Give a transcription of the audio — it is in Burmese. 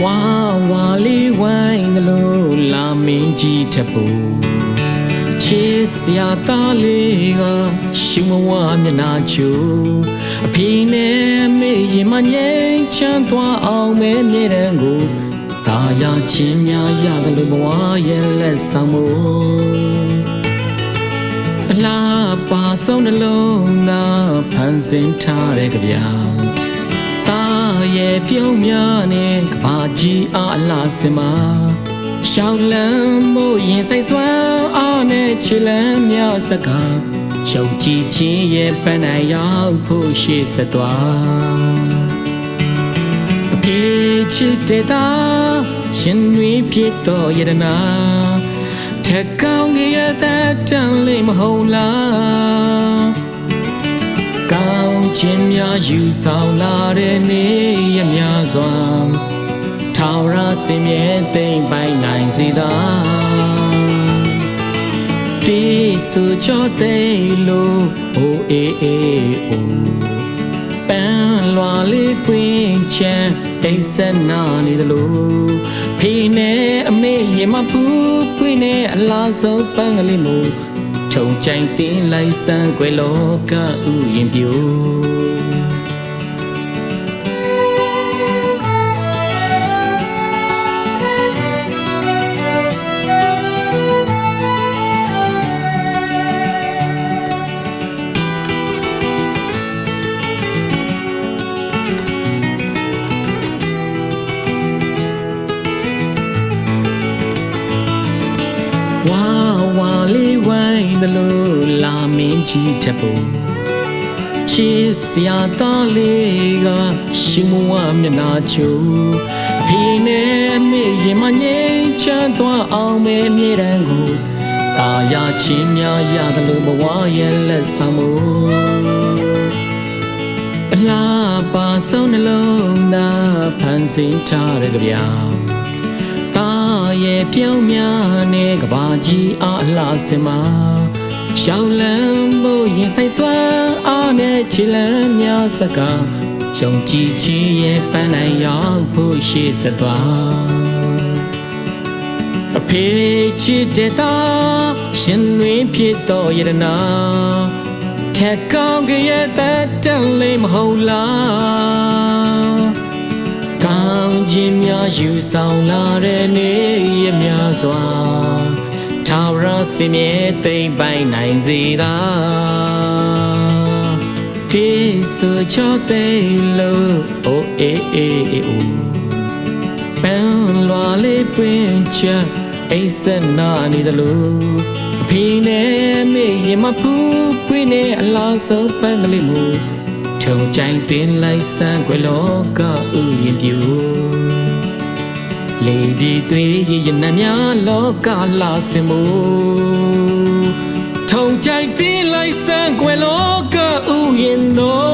ဝါဝါလေးဝိုင်းလို့လာမင်းကြီးထပ်ဖို့ချစ်စရာသားလေးကရှုံးမဝမျက်နှာချိုအဖေနဲ့မေရင်မငြိမ်းချမ်းသွားအောင်မဲမြေတန်းကိုတာယာချင်းများရတယ်လို့ဘဝရဲ့လက်ဆောင်မို့အလားပါဆုံးနှလုံးသားဖန်ဆင်းထားတဲ့ကြပြတာရဲ့ပြုံးများနဲ့ကဘာကြီးအားအလားစင်မှာရှောင်းလန်းမို့ရင်စိတ်ဆွမ်းအားနဲ့ချစ်လန်းများစကားရှုံကြည်ခြင်းရဲ့ပန်းနိုင်ရောက်ဖို့ရှေ့ဆက်သွားအဖေချစ်တဲ့သားရှင်တွေဖြစ်တော်ရတနာထက်ကောင်းကြီးရဲ့တဲ့တန်လေးမဟုတ်လားကောင်းခြင်းများယူဆောင်လာတဲ့နေ့ရများစွာထာဝရစင်မြဲသိမ့်ပိုင်နိုင်စေသာတေးဆိုချောသိလို့အိုအေးအေးအိုပန်းလွာလေးပွင့်ချမ်းတိတ်ဆက်နာနေသလိုဖေနဲ့အမေရင်မပူပွင့်နဲ့အလားဆုံးပန်းကလေးမို့ထုံကြိုင်တင်းလိုက်စမ်းကွယ်လောကဥယျင်ပြိုဝါဝါလေးဝိုင်းလို့လာမင်းကြီးထပ်ဖို့ချစ်စရာသားလေးကရှုံးမဝမျက်နှာချိုအဖေနဲ့မေရင်မငြိမ်းချမ်းသွားအောင်မဲမြေတန်းကိုတာယာချင်းများရတယ်လို့ဘဝရဲ့လက်ဆောင်မို့အလားပါဆုံးနှလုံးသားဖန်ဆင်းထားတဲ့ကြပြရဲ့ပြုံးများနဲ့ကဘာကြီးအားအလားစင်မှာရှောင်းလန်းဖို့ရင်ဆိုင်စွမ်းအားနဲ့ချီလန်းများစကားရှုံကြည်ခြင်းရဲ့ပန်းနိုင်ရောက်ဖို့ရှေ့ဆက်သွားအဖေချစ်တဲ့သားရှင်တွင်ဖြစ်တော်ရတနာထက်ကောင်းကရဲ့တဲ့တန်လေးမဟုတ်လားကောင်းခြင်းများယူဆောင်လာတဲ့နေ့ရများစွာထာဝရစင်မြဲသိမ့်ပိုင်နိုင်စေသာတေးဆိုချောသိလို့အိုအေးအေးအိုပန်းလွာလေးပွင့်ချအိစက်နာနေသလိုအဖေနဲ့မေရင်မဖူးပွင့်နဲ့အလားဆုံးပန်းကလေးမို့ထုံကြိုင်တင်းလိုက်စမ်းကွယ်လောကဥယျင်ပြိုလေဒီသွေးရနံများလောကလာစင်မို့ထုံကြိုင်တင်းလိုက်စမ်းကွယ်လောကဥယျင်တော်